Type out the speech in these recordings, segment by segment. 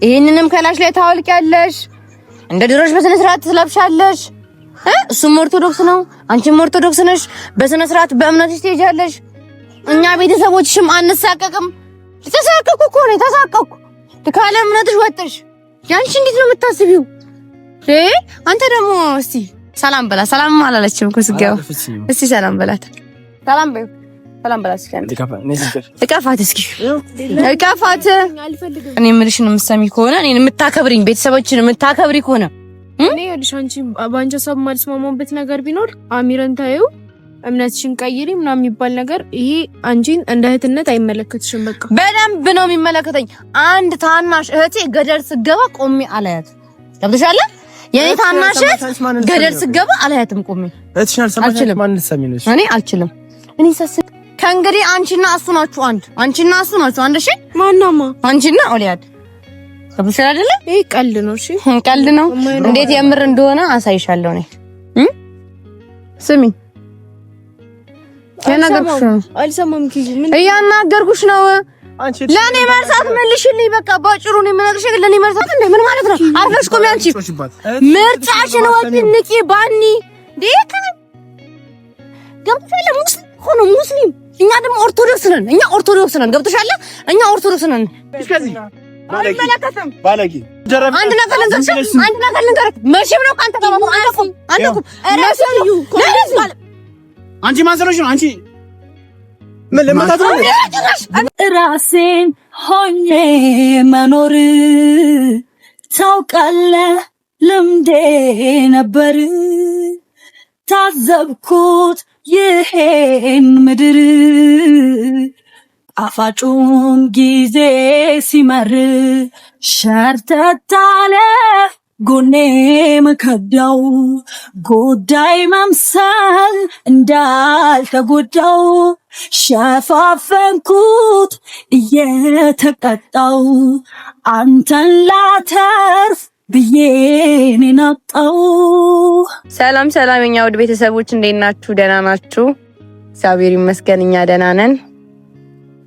ይሄንንም ከላሽ ላይ ታወልቂያለሽ። እንደ ድሮሽ በስነ ስርዓት ትለብሻለሽ። እሱም ኦርቶዶክስ ነው፣ አንቺም ኦርቶዶክስ ነሽ። በስነ ስርዓት በእምነትሽ ትሄጃለሽ። እኛ ቤተሰቦችሽም አንሳቀቅም። ተሳቀቁ እኮ ነው ተሳቀቁ። ካለ እምነትሽ ወጥሽ ያንቺ እንዴት ነው የምታስቢው? አንተ ደግሞ እስቲ ሰላም በላት። ሰላም አላለችም እኮ ስገባ። እስቲ ሰላም በላት። ሰላም በይ። ሰላም በላት። እቀፋት እስኪ እቀፋት። እኔ የምልሽን የምትሰሚ ከሆነ እኔን የምታከብሪኝ ቤተሰቦችን የምታከብሪ ከሆነ እኔ ያልሽ አንቺ ባንቺ ሰብ ማልስማማበት ነገር ቢኖር አሚረን ታዩ እምነትሽን ቀይሪ ምናምን የሚባል ነገር ይሄ አንቺን እንደ እህትነት አይመለከትሽም። በቃ በደንብ ነው የሚመለከተኝ። አንድ ታናሽ እህቴ ገደል ስገባ ቆሜ አላያት። ገብቶሻል? የኔ ታናሽ ገደል ስገባ አላያትም ቆሜ። እትሻል ሰማሽ ማን ልትሰሚነሽ? እኔ አልችልም። እኔ ሰስክ ከእንግዲህ አንቺና እሱ ናችሁ አንድ። አንቺና እሱ ናችሁ አንድ። እሺ ማናማ? አንቺና ኦሊያድ። ገብቶሻል አይደለ? ይሄ ቀልድ ነው። እሺ ቀልድ ነው። እንዴት የምር እንደሆነ አሳይሻለሁ እኔ። ስሚ አልሰማም። እያናገርኩሽ ነው። ለኔ መርሳት መልሽልኝ። በቃ ባጭሩ ነው የምነግርሽ። ለኔ መርሳት እንዴ ምን ማለት ነው? አርፈሽ ቆሚ አንቺ። ምርጫሽን ወጪ ንቂ ባኒ ዴክ ገብቶሻል? ሙስሊም ሆኖ ሙስሊም፣ እኛ ደግሞ ኦርቶዶክስ ነን። እኛ ኦርቶዶክስ ነን። ገብቶሻል? እኛ ኦርቶዶክስ ነን። እስከዚህ ባለጌ አንድ ነገር ልንገርሽ። መቼም ነው ካንተ ጋር አንተኩም አንቺ ማሰሮሽ ነው። አንቺ ምን ለማታት ነው? ራሴን ሆኜ መኖር ታውቃለህ ልምዴ ነበር። ታዘብኩት ይሄን ምድር ጣፋጩን ጊዜ ሲመር ሸርተታለ ጎኔ መከዳው ጉዳይ መምሰል እንዳልተጎዳው ሸፋፈንኩት እየተቀጣው አንተን ላተርፍ ብዬ ነጣው። ሰላም ሰላም፣ የኛ ውድ ቤተሰቦች እንዴት ናችሁ? ደህና ናችሁ? እግዚአብሔር ይመስገን እኛ ደህና ነን።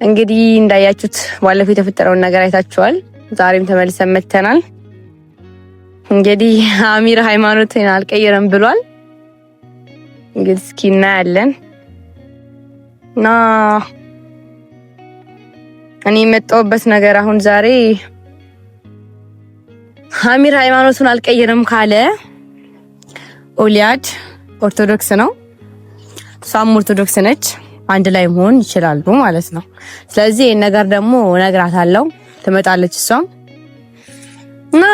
እንግዲህ እንዳያችሁት ባለፈው የተፈጠረውን ነገር አይታችኋል። ዛሬም ተመልሰን መተናል። እንግዲህ አሚር ሃይማኖትን አልቀየረም ብሏል። እንግዲህ እስኪ እናያለን። እና እኔ የመጣሁበት ነገር አሁን ዛሬ አሚር ሃይማኖቱን አልቀየረም ካለ ኦሊያድ ኦርቶዶክስ ነው፣ እሷም ኦርቶዶክስ ነች፣ አንድ ላይ መሆን ይችላሉ ማለት ነው። ስለዚህ ይሄን ነገር ደግሞ እነግራታለሁ፣ ትመጣለች እሷም እና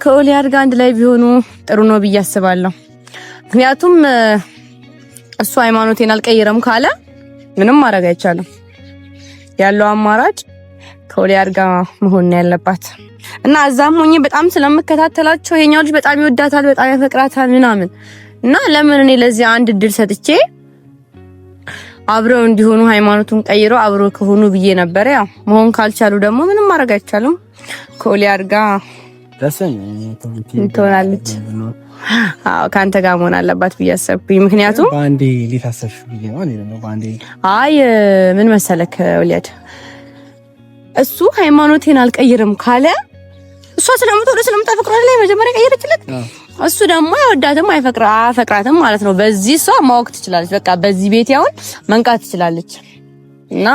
ከኦሊያድ ጋር አንድ ላይ ቢሆኑ ጥሩ ነው ብዬ አስባለሁ። ምክንያቱም እሱ ሃይማኖቴን አልቀየረም ካለ ምንም ማድረግ አይቻልም። ያለው አማራጭ ከኦሊያድ ጋር መሆን ያለባት እና እዛም ሆኜ በጣም ስለምከታተላቸው የኛው ልጅ በጣም ይወዳታል፣ በጣም ያፈቅራታል ምናምን እና ለምን እኔ ለዚህ አንድ እድል ሰጥቼ አብረው እንዲሆኑ ሃይማኖቱን ቀይሮ አብረው ከሆኑ ብዬ ነበር። ያው መሆን ካልቻሉ ደግሞ ምንም ማድረግ አይቻልም። ከኦሊያድ ጋር ትሆናለች። አዎ ካንተ ጋር መሆን አለባት ብዬ አሰብኩኝ። ምክንያቱም ባንዴ ሊታሰብሽ ብዬ ነው ባንዴ። አይ ምን መሰለክ ኦሊያድ እሱ ሃይማኖቴን አልቀይርም ካለ እሷ ስለምትወደው ስለምታፈቅረው ላይ መጀመሪያ ቀየረችለት። እሱ ደግሞ አይወዳትም አያፈቅራትም ማለት ነው። በዚህ እሷ ማወቅ ትችላለች። በቃ በዚህ ቤት ያውን መንቃት ትችላለች። እና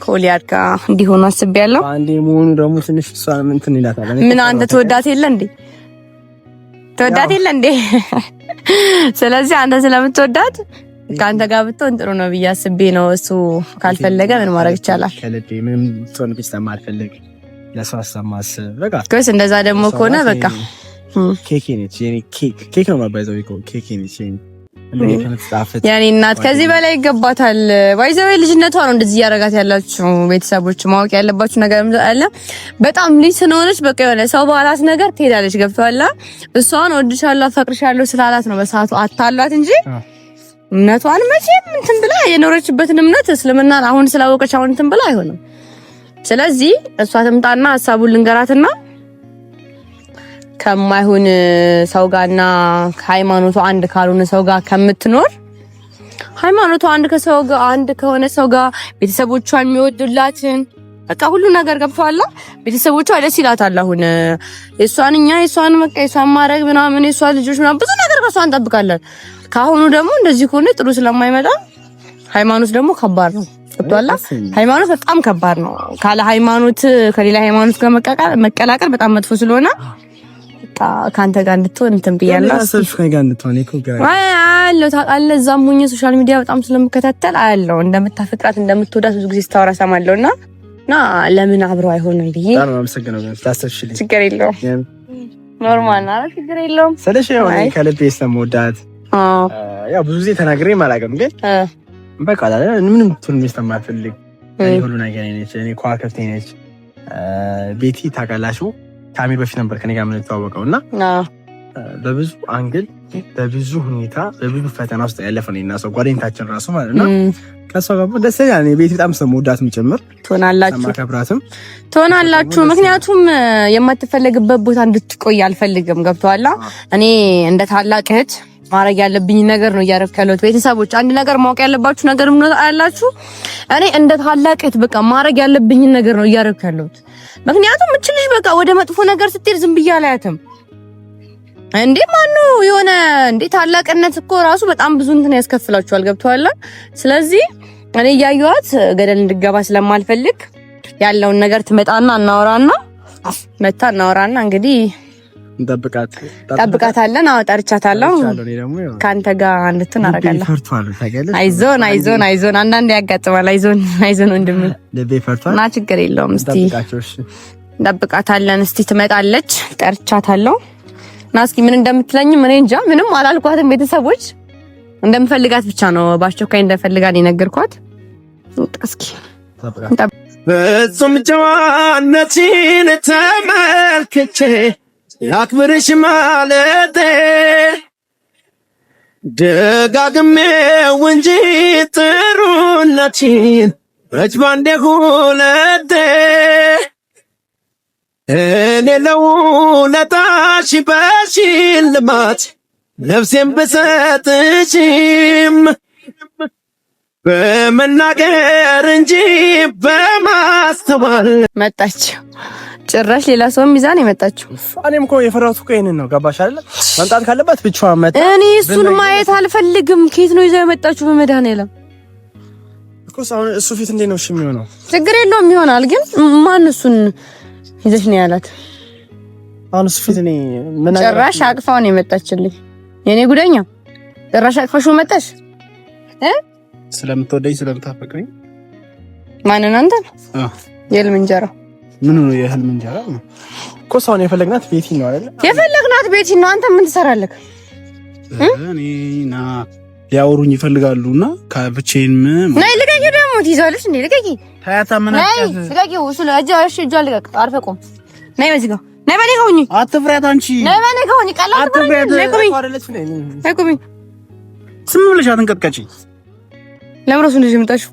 ከኦሊያድ ጋር እንዲሆኑ አስቤያለሁ። አንዴ መሆኑ ደግሞ ትንሽ እሷ እንትን ይላታል። ምን አንተ ተወዳት የለ እንዴ? ተወዳት የለ እንዴ? ስለዚህ አንተ ስለምትወዳት ካንተ ጋር ብትሆን ጥሩ ነው ብዬ አስቤ ነው። እሱ ካልፈለገ ምን ማድረግ ይቻላል? ከለዴ ምንም ትሆን ቢስተማ አልፈልግ ለሰው አሰማስ በቃ ከስ እንደዛ ደግሞ ከሆነ በቃ ኬክ ነች የኔ ኬክ ነው ማባይዘው ኬክ ነች ያኔ እናት ከዚህ በላይ ይገባታል። ባይዘው ልጅነቷ ነው እንደዚህ ያረጋት ያላችሁ ቤተሰቦች ማወቅ ያለባችሁ ነገር አለ። በጣም ልጅ ስለሆነች በቃ የሆነ ሰው ባላት ነገር ትሄዳለች። ገብቷላ? እሷን ወድሻለሁ አፈቅርሻለሁ ስላላት ነው በሰዓቱ አታሏት እንጂ እምነቷን መቼም እንትን ብላ የኖረችበትን እምነት እስልምናን አሁን ስላወቀች አሁን እንትን ብላ አይሆንም። ስለዚህ እሷ ትምጣና ሐሳቡን ልንገራትና ከማይሆን ሰው ጋርና ሃይማኖቱ አንድ ካልሆነ ሰው ጋር ከምትኖር ሃይማኖቱ አንድ ከሆነ ሰው ጋር ቤተሰቦቿን የሚወዱላትን በቃ ሁሉ ነገር ገብቷል። ቤተሰቦቿ ደስ ይላታል። አሁን የሷን በቃ የሷን ማድረግ ምናምን የሷ ልጆች ምናምን ብዙ ነገር ከሷ እንጠብቃለን። ካሁኑ ደግሞ እንደዚህ ከሆነ ጥሩ ስለማይመጣ ሃይማኖት ደግሞ ከባድ ነው። ገብቷል። ሃይማኖት በጣም ከባድ ነው። ካለ ሃይማኖት ከሌላ ሃይማኖት ጋር መቀላቀል በጣም መጥፎ ስለሆነ ካንተ ጋር እንድትሆን እንትን ብያለሁ። አሰብሽ ከኔ ጋር እንድትሆን እኮ ጋር አያለሁ ታውቃለህ። እዛም ሆኜ ሶሻል ሚዲያ በጣም ስለምከታተል አያለሁ እንደምታፈቅራት እንደምትወዳት ብዙ ጊዜ ስታወራ ሰማለሁና ለምን አብረው አይሆንም ብዬ በጣም አመሰግናለሁ። ታስተሽልኝ ችግር የለውም ኖርማል ነው። ችግር የለውም ስለሽ የሆነ ከልቤ ስለምወዳት ያው ብዙ ጊዜ ተናግሬ አላውቅም፣ ግን በቃ ምንም ቱን የሚስተማፈልግ ሁሉ ነገር ነች። እኔ ኳከፍቴ ነች። ቤቲ ታውቃላችሁ ከአሚር በፊት ነበር ከኔ ጋር የምንተዋወቀው እና በብዙ አንግል በብዙ ሁኔታ በብዙ ፈተና ውስጥ ያለፈ ነው እና ሰው ጓደኝታችን ራሱ ማለት ነው። ከሷ ጋር ደስ ይላል። ቤት በጣም ስለምወዳትም ጭምር ትሆናላችሁ። ምክንያቱም የማትፈለግበት ቦታ እንድትቆይ አልፈልግም። ገብቶሃል? እኔ እንደ ታላቅ እህት ማድረግ ያለብኝ ነገር ነው እያደረኩ ያለሁት። ቤተሰቦች አንድ ነገር ማወቅ ያለባችሁ ነገር ምን አላችሁ? እኔ እንደ ታላቅ እህት በቃ ማድረግ ያለብኝ ነገር ነው እያደረኩ ያለሁት። ምክንያቱም እቺ ልጅ በቃ ወደ መጥፎ ነገር ስትሄድ ዝም ብዬ አላያትም። እንዴ ማነው የሆነ እንዴ ታላቅነት እኮ ራሱ በጣም ብዙ እንትን ያስከፍላችኋል። ገብቶሃል? ስለዚህ እኔ እያየኋት ገደል እንድገባ ስለማልፈልግ ያለውን ነገር ትመጣና እናወራና እንግዲህ ጠብቃታለን። አዎ ጠርቻታለሁ። ካንተ ጋር እንድትን አደርጋለሁ። አይዞን አንዳንዴ ያጋጥማል። አይዞን ወንድሜ እና ችግር የለውም። እስቲ ጠብቃታለን። እስቲ ትመጣለች። ጠርቻታለሁ እና እስኪ ምን እንደምትለኝም እኔ እንጃ። ምንም አላልኳትም። ቤተሰቦች እንደምፈልጋት ብቻ ነው በአስቸኳይ እንደፈልጋት የነገርኳት። እስኪ ፍጹም ጨዋነትን ተመልክቼ ያክብርሽ ማለቴ ደጋግሜው እንጂ ጥሩነትሽን መች ባንዴ ሁለቴ እኔ ለውለታሽ በሽልማት ነፍሴን ብሰጥሽም በመናገር እንጂ በማስተዋል መጣች። ጭራሽ ሌላ ሰው ሚዛን የመጣችው። እኔም እኮ የፈራሁት እኮ ይሄንን ነው። ገባሽ አይደል? መምጣት ካለባት ብቻዋን መጣ። እኔ እሱን ማየት አልፈልግም። ከየት ነው ይዘው የመጣችው? በመድኃኒዓለም እኮ እሱ ፊት እንዴት ነው እሺ የሚሆነው? ችግር የለውም ይሆናል። ግን ማን እሱን ይዘሽ ነው ያላት? አሁን እሱ ፊት እኔ ምን ጭራሽ አቅፋው ነው የመጣችልኝ። የኔ ጉደኛ ጭራሽ አቅፋሽው መጣሽ ስለምትወደኝ ስለምታፈቅረኝ። ማንን? አንተ? የህልም እንጀራ ምን ነው የህልም እንጀራ ነው እኮ ሰውን የፈለግናት ቤቲ ነው አይደል? የፈለግናት ቤቲ ነው። አንተ ምን ትሰራለህ? እኔና ሊያወሩኝ ይፈልጋሉና ከብቼን ነይ ልቀቂ። ደግሞ ትይዛለሽ እንዴ? ልቀቂ። ታያታመናከት ልቀቂ። እሱ ለእጃሽ እጇ ልቀቅ። አርፈህ ቆም። ነይ በዚህ ጋር ነይ። በኔ ጋር ሁኚ። አትፍሪያት አንቺ። ነይ በኔ ጋር ሁኚ። ቀላል አትፍሪያት። ነይ ቁሚ። ነይ ቁሚ። ስም ብለሽ አትንቀጥቀጪ። ለምን እሱን ይዘሽ የመጣሽው?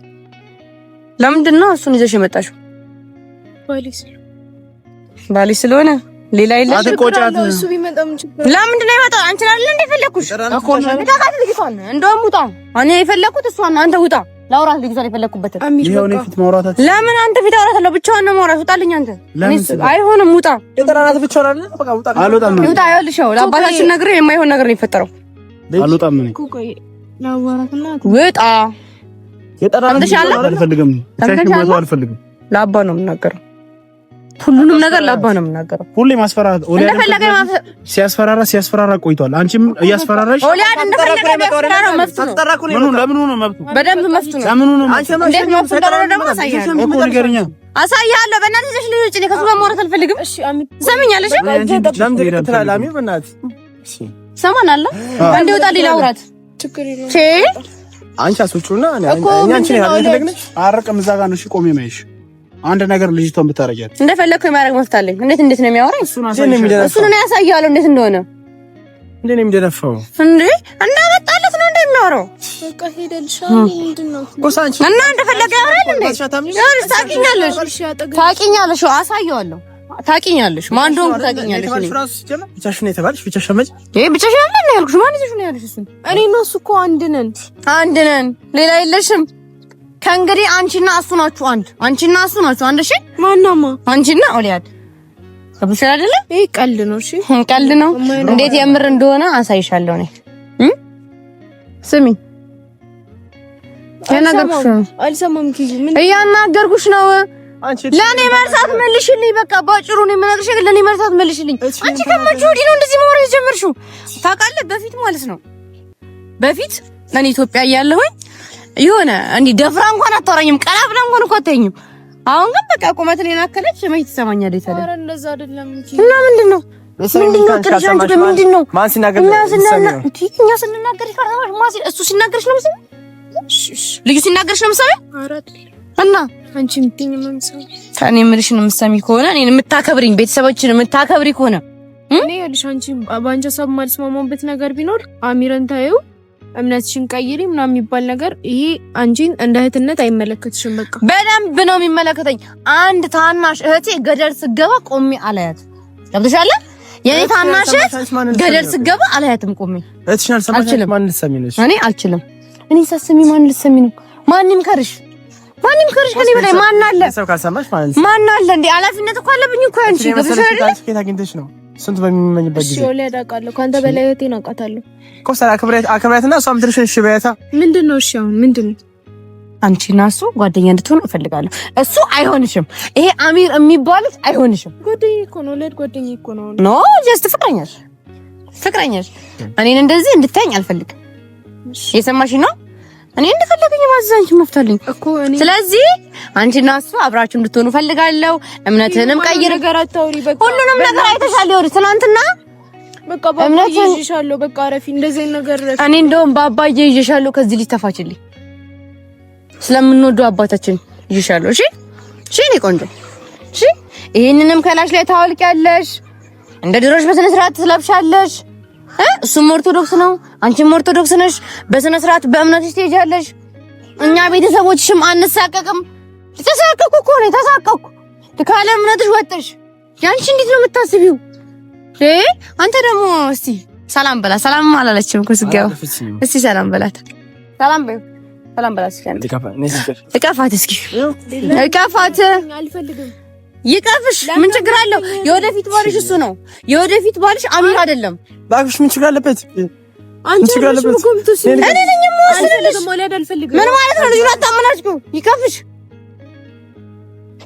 ለምንድን ነው እሱን ይዘሽ የመጣሽው? ባልሽ ስለሆነ ሌላ የለም። አትቆጫት። እሱ ቢመጣም ችግር ለምንድን ነው የመጣው? አንቺ አይደል እንደ ፈለኩሽ እኮ ነው። ታቃት ልጅቷን እንደውም ውጣ። እኔ የፈለኩት እሷን፣ አንተ ውጣ። ላውራት ልጅቷን የፈለኩበት ይሄው ነው። ፊት ማውራታት ለምን? አንተ ፊት አውራታለሁ። ብቻዋን ነው ማውራት። ውጣልኝ አንተ። አይሆንም። ውጣ። የጠራናት ብቻዋን አይደል? በቃ ውጣ። አልወጣም። ውጣ። ይኸውልሽ ለአባታችን ነግሬ የማይሆን ነገር ነው የፈጠረው። አልወጣም። ምን ቆይ ላዋራትና ውጣ። የጠራናት አልፈልግም። አልፈልግም። ለአባ ነው የምናገረው። ሁሉንም ነገር ለአባ ነው የምናገረው። ሁሌ ማስፈራራት ሲያስፈራራ ቆይቷል። አንቺም እያስፈራራሽ ኦሊያድ እንደፈለገ ያስፈራራው መፍቱ ነው። ለምን ነው መብቱ? በደንብ መፍቱ ነው። ለምን ነው አንቺ እንዴት መፍቱ እንደሆነ ደግሞ አሳያለሁ እኮ ንገሪኛ። አሳያለሁ። በእናትህ ይዘሽ ልጅ እኔ ከሱ ጋር ማውራት አልፈልግም። እሺ አሚን ሰምኛለሽ? ለምን ትላለህ? በእናትህ ሰማናለ አንዴ ውጣ። ሌላ አውራት ችግር የለውም። ቼ አንቺ አስወጪውና እኔ አንቺ ነኝ ያለኝ አረቀም እዛ ጋር ነው። እሺ ቆሜ ማይሽ አንድ ነገር ልጅቷን ብታረጋት እንደፈለኩ የማድረግ መፍት አለኝ። እንዴት ነው የሚያወራኝ? እሱን ነው ያሳያለሁ እንዴት እንደሆነ። እንዴት ነው የሚደነፋው? እንዴ እንዳመጣለት ነው እንደሚያወራው። በቃ ሄደልሽ። ምንድነው ቆሳንቺ እና እንደፈለገ ያወራል እንዴ? ታውቂኛለሽ። አሳየዋለሁ። ታውቂኛለሽ። ማን እንደሆንኩ ታውቂኛለሽ። ብቻሽን የተባልሽ ብቻሽን መጭ ብቻሽን ያለ ያልኩሽ ማን ይዘሽ ነው ያለሽ? እሱ እኔ ነው እሱ እኮ አንድ ነን። ሌላ የለሽም። ከእንግዲህ አንቺና እሱ ናችሁ አንድ። አንቺና እሱ ናችሁ አንድ። እሺ ማናማ? አንቺና ኦሊያድ ከብሽ አይደለ? ይሄ ቀልድ ነው። እሺ ቀልድ ነው። እንዴት የምር እንደሆነ አሳይሻለሁ እኔ። ስሚ ያናገርኩሽ ነው። አልሰማም። ኪዩ ምን እያናገርኩሽ ነው? ለኔ መርሳት መልሽልኝ። በቃ ባጭሩ ነው የምነግርሽ። ለኔ መርሳት መልሽልኝ። አንቺ ከመቼ ወዲህ ነው እንደዚህ ማውራት የጀመርሽው? ታውቃለህ፣ በፊት ማለት ነው በፊት እኔ ኢትዮጵያ እያለሁኝ የሆነ እንዲህ ደፍራ እንኳን አታወራኝም። ቀና ብላ እንኳን እኮ አታየኝም። አሁን ግን በቃ ቁመትን የናከለች መች ትሰማኛለች አይደል? ኧረ እንደዛ አይደለም እንጂ እና ምንድነው ምንድነው ማን ሲናገር እኛ ስንናገር ይፈራል። እሱ ሲናገርሽ ነው መሰለኝ። ልጁ ሲናገርሽ ነው መሰለኝ። እና አንቺ ምትኝ ምን ሰው ከኔ የምልሽን የምትሰሚ ከሆነ እኔን የምታከብሪኝ ቤተሰቦችን የምታከብሪ ከሆነ እኔ ያልሽ አንቺ ባንቺ ሀሳብ ማልስማማበት ነገር ቢኖር አሚረን ታዩ እምነትሽን ቀይሪ ምናምን የሚባል ነገር ይሄ አንቺን እንደ እህትነት አይመለከትሽም። በቃ በደንብ ነው የሚመለከተኝ። አንድ ታናሽ እህቴ ገደል ስገባ ቆሜ አላያት። ገብቶሻል? የኔ ታናሽ ገደል ስገባ አላያትም ቆሜ። እትሽናል ሰማሽ? ማን ልትሰሚ ነው? እኔ አልችልም። እኔ ሳስሚ ማን ልትሰሚ ነው? ማንም ከርሽ ከኔ በላይ ማን አለ? ሰው ካልሰማሽ ማለት ማን አለ እንዴ? ኃላፊነት እኮ አለብኝ እኮ አንቺ። ገብቶሻል? ከየት አግኝተሽ ነው? ስንት በሚመኝበት ጊዜ እሺ ወለ ያዳቃለሁ። ካንተ በላይ እህቴን አውቃታለሁ እኮ። ሰላ አክብሪያትና እሷም ትንሽ እሺ በያታ። ምንድነው? እሺ አሁን ምንድነው? አንቺና እሱ ጓደኛ እንድትሆኑ እፈልጋለሁ። እሱ አይሆንሽም። ይሄ አሚር የሚባሉት አይሆንሽም። ጓደኛ እኮ ነው። ለድ ጓደኛ እኮ ነው። ኖ ጀስት ፍቅረኛሽ እኔን እንደዚህ እንድታይኝ አልፈልግም። የሰማሽ ነው? እኔ እንደፈለገኝ ማዘንች መፍታልኝ እኮ እኔ። ስለዚህ አንቺና እሱ አብራችሁ እንድትሆኑ ፈልጋለሁ። እምነትህንም ቀይር። ነገር አታውሪ። በቃ ሁሉንም ነገር አይተሻል። ይወር ትናንትና በቃ ባባዬ ይዤሻለሁ። በቃ አረፊ። እንደዚህ ነገር እኔ እንደውም ባባዬ ይዤሻለሁ። ከዚህ ልጅ ተፋችልኝ። ስለምንወደው አባታችን ይዤሻለሁ። እሺ እኔ ቆንጆ። እሺ ይሄንንም ከላሽ ላይ ታወልቂያለሽ። እንደ ድሮሽ በስነ ስርዓት ትለብሻለሽ። እሱም ኦርቶዶክስ ነው፣ አንቺም ኦርቶዶክስ ነሽ። በስነ ስርዓት በእምነትሽ ትሄጃለሽ። እኛ ቤተሰቦችሽም አንሳቀቅም። ተሳቀቁ እኮ ነው ተሳቀቁ። ካለ እምነትሽ ወጥሽ ያንቺ እንዴት ነው የምታስቢው? አንተ ደግሞ እስቲ ሰላም በላት። ሰላም አላለችም እኮ ስገባ። እስቲ ሰላም በላት። ሰላም በላት። እቀፋት እስኪ እቀፋት። አልፈልግም። ይቀፍሽ። ምን ችግር አለው? የወደፊት ባልሽ እሱ ነው። የወደፊት ባልሽ አሚር አይደለም። ባክሽ ምን ችግር አለበት? አንቺ ምን ኮምቱስ? እኔ ነኝ የምወስድልሽ። አልፈልግም። ምን ማለት ነው? ልጁን አታመናጭቁ። ይቀፍሽ።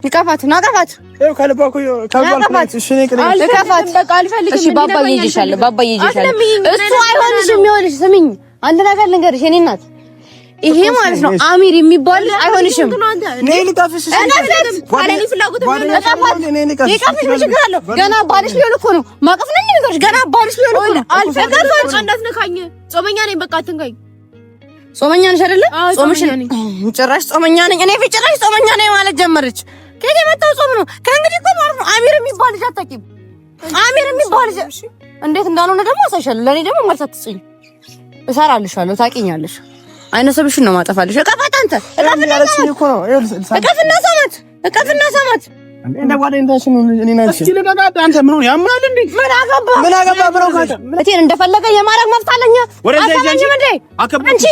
ይቀፋት። ናቀፋት። ይኸው ካልባኩ ካልባልኩ እሺ ነኝ ከኔ ልቀፋት። በቃ አልፈልግም። እሺ ባባዬ ይዤሻለሁ። እሱ አይሆንሽም። ይኸውልሽ ስሚኝ፣ አንድ ነገር ልንገርሽ የኔ እናት። ይሄ ማለት ነው አሚር የሚባል አይሆንሽም። ነይ ልቀፍሽ። ገና ባልሽ ሊሆን እኮ ነው። ማቀፍ ነኝ ነገርሽ። ገና ባልሽ ሊሆን እኮ ነው። አልፈቀድኩ። እንዳትነካኝ። ጾመኛ ነኝ። በቃ አትንካኝ። ጾመኛ ነሽ አይደለ? ጾምሽን ጭራሽ ጾመኛ ነኝ እኔ ፊት ጭራሽ ጾመኛ ነኝ ማለት ጀመረች። ከዚህ የመጣው ጾም ነው። ከእንግዲህ እኮ ማለት ነው አሚር የሚባል ልጅ አታውቂም። አሚር የሚባል ልጅ እንዴት እንዳልሆነ ደግሞ አሳይሻለሁ። ለኔ ደግሞ መልስ አትስጪኝ። እሰራልሻለሁ። ታውቂኛለሽ። አይነ ሰብሽን ነው ማጠፋልሽ። እቀፋት አንተ እቀፍና ሳማት እንደ ጓደኛሽ ነው። እኔ ነኝ እስኪ ለዳዳ አንተ ምን ሆነ? ያማል እንዴ? ምን አገባ ብለው ካታ እቴን እንደፈለገ የማረግ መብት አለኝ። አታማኝም እንዴ? አንቺ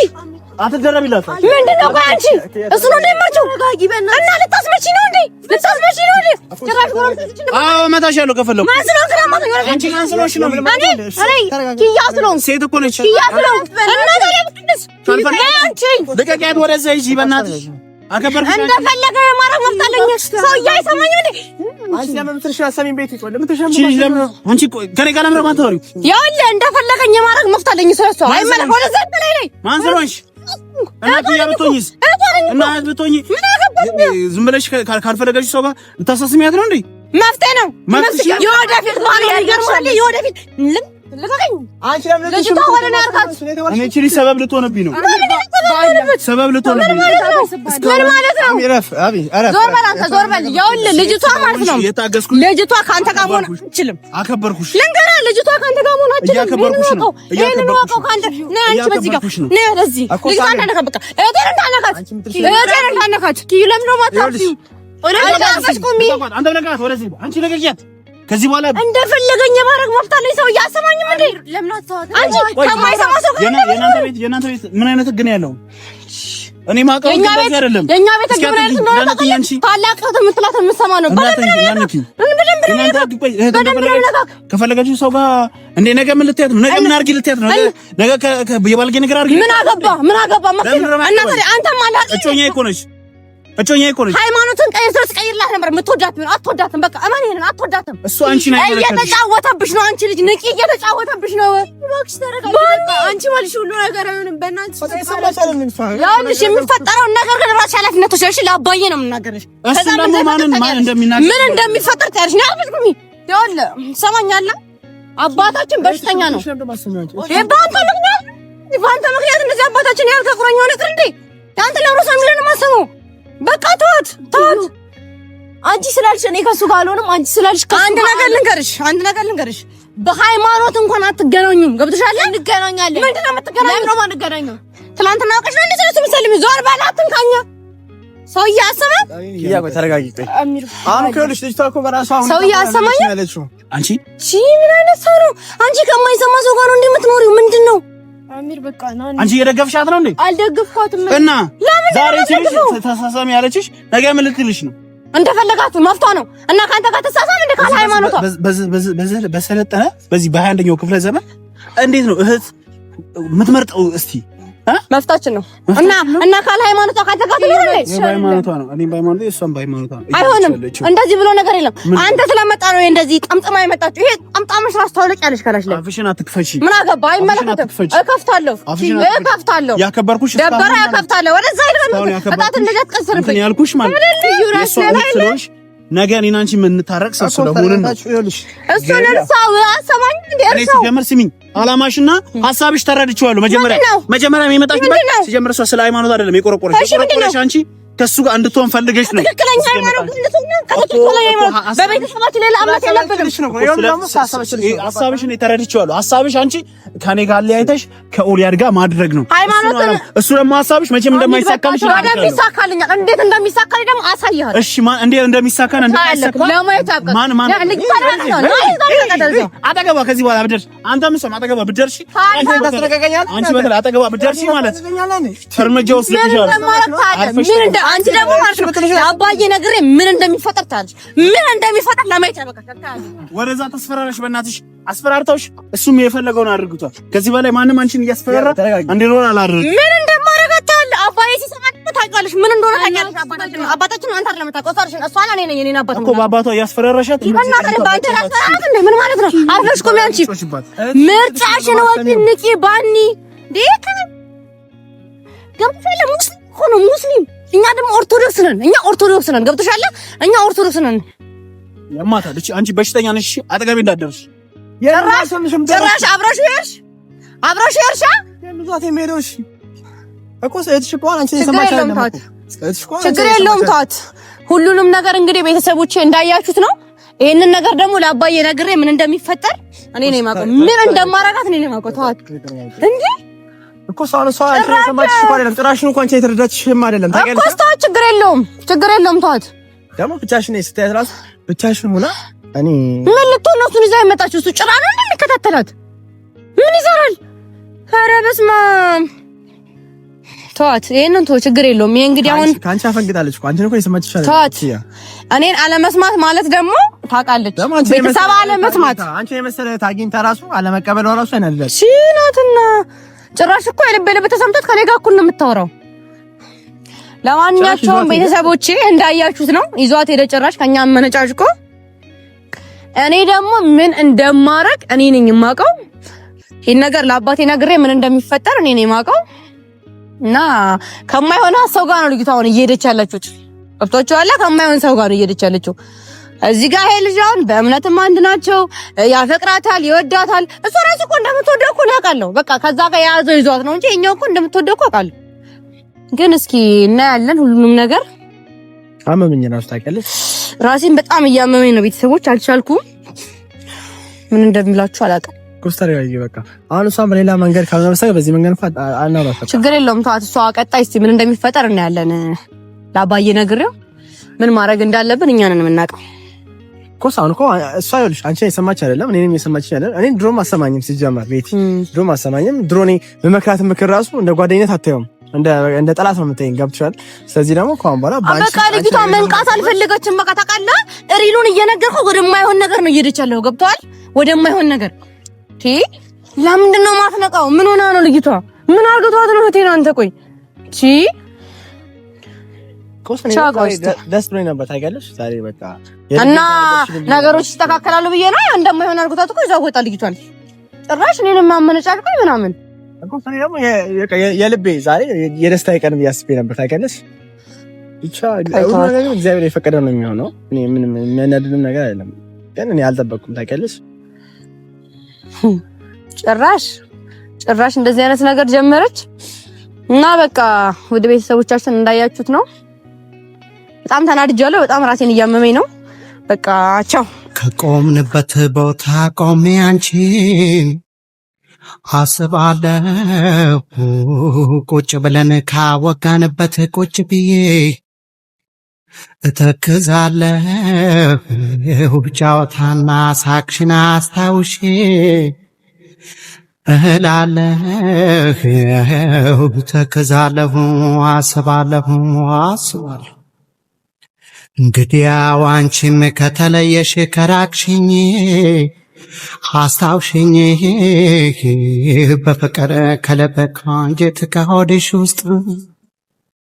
አትደረቢላት። ምንድነው? ቆይ አንቺ እሱ ነው እንደማችሁ እና ልታስመጪ ነው እንዴ? ጭራሽ አዎ እመታሻለሁ ከፈለኩ። ማን ስለሆንክ ነው የማትሆነው? አንቺ ማን ስለሆንሽ ነው? ኪያ ስለሆንክ ሴት እኮ ነች። ኪያ ስለሆንክ እና ታዲያ ብትነስ አንቺ ልቀቂያት ወደዛ ሂጂ በእናትሽ። አከበርኩሽ። እንደፈለገ የማረግ መብት አለኝ። ሰውዬ አይሰማኝም እንዴ? አንቺ ለምን ትርሻ ሰሚን ቤት ይቆል ለምን ትርሻ አንቺ ከኔ ጋር ለምን ማታወሪው? ያለ እንደፈለገኝ የማረግ መብት አለኝ። ስለሷ አይመለከ ወደ ዘጥ ላይ ነኝ። ማን ስለሆንሽ? እናት ያብቶኝስ እናት ብቶኝ ዝም ብለሽ ካልፈለገሽ ሰው ጋር ልታሳስሚያት ነው እንዴ? መፍትሄ ነው። የወደፊት ባል ይገርማል። የወደፊት ልቀቀኝ። አንቺ ለምን ልጅቷ ወደ እኔ አርካት። እኔ እቺ ሰበብ ልትሆንብኝ ነው። ሰበብ ልትሆንብኝ ነው። ምን ማለት ነው? ዞር በል አንተ ዞር በል። ይኸውልህ ልጅቷ ማለት ነው ልጅቷ ከአንተ ጋር መሆን አትችልም። አከበርኩሽ። ልንገርህ ልጅቷ ከአንተ ጋር መሆን አትችልም። እያከበርኩሽ ነው። ይሄንን ወቀው ከአንተ ነይ። አንቺ በዚህ ጋር ነይ ወደዚህ። ልጅቷ እንዳነካት በቃ እህቴን እንዳነካት ለምን ነው የማታፍሪው? አንተ ነጋት ወደዚህ አንቺ ነጋት። ከዚህ በኋላ እንደፈለገኝ የማድረግ መብት አለኝ። ሰው እያሰማኝም እንዴ? ለምን አታወጣ? አንቺ ከማይሰማ ሰው ጋር የእናንተ ቤት ምን አይነት ህግ ነው ያለው? እኔ ማቀው አይደለም የኛ ቤት ታላቅ የምትላት የምትሰማ ነው። ከፈለጋችሁ ሰው ጋር እንደ ነገ ምን ልትያት ነው? ነገ ምን አድርጊ ልትያት ነው? ነገ የባልጌ ነገር አድርጊ። ምን አገባ እናንተ አንተ ማለት እጮኛዬ እኮ ነች። ሃይማኖትን ቀይርላት ነበር። የምትወዳት ነው አትወዳትም። በቃ እማን ይሄን አትወዳትም። እሱ አንቺ ነው እየተጫወተብሽ ነው። አንቺ ልጅ ንቂ፣ እየተጫወተብሽ ነው። እባክሽ ተረጋጊ። አንቺ ማለት ሁሉ ነገር አይሆንም። በእናትሽ ያልሽ የሚፈጠረው ነገር ግን ራስሽ ኃላፊነት ወስደሽ ለአባዬ ነው የምናገርሽ። እሱ ደግሞ ማን እንደሚናገር ምን እንደሚፈጠር ታያለሽ። ነው አልኩኝ። ይኸውልህ ሰማኛለህ፣ አባታችን በሽተኛ ነው። በአንተ ምክንያት እንደዚህ አባታችን ያልከቁረኛ ሆነ እንዴ? አንተ ለሮሳ ሚለን ማሰሙ በቃ ተውት። አንቺ ስላልሽ እኔ ከሱ ጋር አልሆንም። አንቺ ስላልሽ አንድ ነገር ልንገርሽ፣ በሃይማኖት እንኳን አትገናኙም። ገብቶሻል? እንገናኛለን። ምንድነው የምትገናኙ? ለምን ነው የማንገናኘው? ትናንትና አውቀሽ ነው እንዴ ስለሱ ምሰልም ዞር ባላትን ካኛ ሰው ያሰማ ተረጋጊ። አሁን ከልሽ ልጅ ታኮ በራሷ አሁን ሰው ያሰማኝ አንቺ ምን አይነት ሰው ነው? አንቺ ከማይሰማ ሰው ጋር ነው እንደምትኖሪው ምንድነው? አሚር በቃ አንቺ እየደገፍሻት ነው እንዴ? አልደገፍኳትም። እና ዛሬ ተሳሳሚ ያለችሽ ነገ ምን ልትልሽ ነው? እንደፈለጋችሁ መፍቷ ነው። እና ካንተ ጋር ተሳሳም እንደ ካለ ሃይማኖቷ በሰለጠነ በዚህ በ21ኛው ክፍለ ዘመን እንዴት ነው እህት የምትመርጠው? እስቲ መፍታችን ነው። እና ካለ ሃይማኖቷ ካንተ ጋር ትኖራለች። ሃይማኖቷ ነው። እኔም ሃይማኖቴ እሷም ሃይማኖቷ ነው። አይሆንም። እንደዚህ ብሎ ነገር የለም። አንተ ስለመጣ ነው እንደዚህ ጠምጥማ የመጣችው። ይሄ ጠምጣምሽ ራስ ታውለቂያለሽ ካላሽ ላይ አፍሽን አትክፈቺ። ምን አገባ? አይመለከትም። እከፍታለሁ። ያከበርኩሽ ደበራ ያከፍታለሁ። ወደዛ ሄደን እጣት እንደዚህ ትቀስርብኝ ያልኩሽ ማለት ነው። ነገ እኔና አንቺ የምንታረቅ ሰው ስለሆንን ነው። እሱን ሰው አሰማኝ እንዴ? እርሳው ሲጀምር ስሚኝ፣ አላማሽና ሐሳብሽ ተረድቼዋለሁ። መጀመሪያ የሚመጣሽ ሲጀምር እሷ ስለ ሃይማኖት አይደለም የቆረቆረሽ አንቺ ከሱ ጋር እንድትሆን ፈልገሽ ነው። ትክክለኛ ሃይማኖት በቤተሰባችን ሌላ እምነት የለብንም። ሐሳብሽን ተረድቼዋለሁ። ሐሳብሽ አንቺ ከኔ ጋር ለያይተሽ ከኦሊያድ ጋር ማድረግ ነው። እሱ ደግሞ ሐሳብሽ መቼም እንደማይሳካልሽ ነው። እንደሚሳካልኛል። እንዴት እንደሚሳካልኝ ደግሞ አሳይሃለሁ። እሺ ማን እንዴት እንደሚሳካና ለማየት ያብቃ። ማን አጠገቧ ከዚህ በኋላ ብደርሽ አንተ ምን ሰማ አጠገቧ ብደርሽ አንቺ ታስረጋጋኛለህ። አንቺ በተለ አጠገቧ ብደርሽ ማለት እርምጃ ወስደሻል። አንቺ ደግሞ ማለት ነው አባዬ ነግሬ ምን እንደሚፈጠር ታለሽ። ምን እንደሚፈጠር ለማየት ያበቃታል። ወደዛ ተስፈራራሽ፣ በእናትሽ አስፈራርተውሽ እሱም የፈለገውን አድርጉታል። ከዚህ በላይ ማንም አንቺን እያስፈራራ እንዲኖር አላደርግም። ምን እንደማረጋታል አባዬ ሲሰማ ታውቂዋለሽ። ምን እንደሆነ ታውቂያለሽ። አባታችን አንተ አይደለም ታቆጣርሽ። እሷና እኔ ነኝ። እኔና አባቱ እኮ በአባቷ እያስፈራራሻት ይበናታል። ባንተ ራስህ ምን ማለት ነው? አርፈሽ ቆሚ። አንቺ ምርጫሽን ወቂ ንቂ ባኒ ዴክ ገምፈለ ሙስሊም ሆኖ ሙስሊም እኛ ደግሞ ኦርቶዶክስ ነን። ገብቶሻል? እኛ ኦርቶዶክስ ነን። ያማታለች። አንቺ በሽተኛ ነሽ። አጠገቤ እንዳትደርሽ። ጭራሽ አብረሽ ይርሽ የምዟት የሚሄደውሽ እኮ እህትሽ እኮ አንቺ የሰማሽ አይደለም እኮ ችግር የለውም። ተዋት። ሁሉንም ነገር እንግዲህ ቤተሰቦቼ እንዳያችሁት ነው። ይሄንን ነገር ደግሞ ለአባዬ ነግሬ ምን እንደሚፈጠር እኔ ነኝ የማውቀው። ምን እንደማረጋት እኔ ነኝ የማውቀው። ተዋት እንዴ እኮ ሰው አንቺ የሰማችሽ እኮ አይደለም። ጭራሽን እንኳን አንቺ የተረዳችሽም አይደለም። ታውቂያለሽ እኮ ተዋት። ችግር የለውም። ተዋት። ደግሞ ብቻሽን ስትያት እራሱ ብቻሽን ሆና እኔ ምን ልትሆን ነው? እሱን ይዛ የመጣችው እሱ ጭራ ነው እንደሚከታተላት ምን ይሰራል? ኧረ በስመ አብ ተዋት። ይሄንን ተው፣ ችግር የለውም። ይሄ እንግዲህ አሁን ካንቺ አፈንግጣለች እኮ አንቺን እኮ የሰማችሽ አይደለም። ተዋት። እኔን አለመስማት ማለት ደግሞ ታውቃለች። ቤተሰብ አለመስማት አንቺን የመሰለ ታጊንታ ራሱ አለመቀበል ራሱ አይደለም። እሺ ናትና ጭራሽ እኮ የልብ ተሰምቶት ከኔ ጋር እኩል ነው የምታወራው። ለማንኛቸውም ቤተሰቦቼ እንዳያችሁት ነው ይዟት ሄደ። ጭራሽ ከኛ አመነጫጭቆ እኔ ደግሞ ምን እንደማረግ እኔ ነኝ የማውቀው። ይሄን ነገር ለአባቴ ነግሬ ምን እንደሚፈጠር እኔ ነኝ የማውቀው። እና ከማይሆን ሰው ጋር ነው ልጅቷ አሁን እየሄደች ያለችው። ገብቷችኋል? ከማይሆን ሰው ጋር ነው እየሄደች ያለችው። እዚህ ጋር ይሄ ልጅ አሁን በእምነትም አንድ ናቸው። ያፈቅራታል፣ ይወዳታል። እሷ ራሱ እኮ እንደምትወደው እኮ አውቃለሁ። በቃ ከዛ ጋር የያዘው ይዟት ነው እንጂ እኛው እኮ እንደምትወደው እኮ አውቃለሁ። ግን እስኪ እናያለን ሁሉንም ነገር። አመመኝ ራሱ ታውቂያለሽ። ራሴን በጣም እያመመኝ ነው ቤተሰቦች፣ አልቻልኩም። ምን እንደምላችሁ አላውቅም። ኮስተር ያይ በቃ አሁን እሷም በሌላ መንገድ ካልሆነ በስተቀር በዚህ መንገድ እንኳን አናውራታም። ችግር የለውም ተዋት። እሷ ቀጣይ እስቲ ምን እንደሚፈጠር እናያለን። ለአባዬ ነግሬው ምን ማድረግ እንዳለብን እኛ ነን የምናውቀው። ኮሳውን እኮ እሷ ይኸውልሽ አንቺ የሰማች አይደለም እኔንም የሰማች አይደለም። እኔ ድሮም አሰማኝም ሲጀመር ቤት ድሮም አሰማኝም። ድሮ እኔ በመክራት ምክር ራሱ እንደ ጓደኝነት አታየውም። እንደ ጠላት ነው የምታየኝ። ገብቶሻል? ስለዚህ ደግሞ ከአሁን በኋላ በቃ ልጅቷ መንቃት አልፈለገችም። በቃ ታውቃለህ፣ ሪሉን እየነገርኩህ ወደማይሆን ነገር ነው እየሄደች ያለው። ገብቶሃል? ወደማይሆን ነገር ለምንድን ነው ማትነቃው? ምን ሆና ነው ልጅቷ? ምን አርግቷት ነው እህቴ? አንተ ቆይ ደስ ብሎኝ ነበር ታውቂያለሽ። ዛሬ በቃ እና ነገሮች ይስተካከላሉ ብዬ ነው። እንደማይሆን አርግቷት እኮ ይዛው ወጣ ልጅቷን። ጭራሽ እኔንም ማመነጫጭቆኝ ምናምን እኮ እኔ ደግሞ የልቤ ዛሬ የደስታ ቀን ብዬ አስቤ ነበር ታውቂያለሽ። ብቻ እግዚአብሔር የፈቀደው ነው የሚሆነው። እኔ ምንም የሚያናድድም ነገር አይደለም፣ ግን እኔ አልጠበቅኩም ታውቂያለሽ። ጭራሽ እንደዚህ አይነት ነገር ጀመረች እና በቃ ወደ ቤተሰቦቻችን እንዳያችሁት ነው። በጣም ተናድጃለሁ። በጣም ራሴን እያመመኝ ነው። በቃ ቻው። ከቆምንበት ቦታ ቆሜ አንቺን አስባለሁ። ቁጭ ብለን ካወጋንበት ቁጭ ብዬ እተክዛለሁ። ጨዋታና ሳቅሽን አስታውሼ እላለሁ። እተክዛለሁ፣ አስባለሁ። እንግዲያው አንቺም ከተለየሽ ከራቅሽኝ አስታውሽኝ በፍቅር ከልብ ከአንጀት ከሆድሽ ውስጥ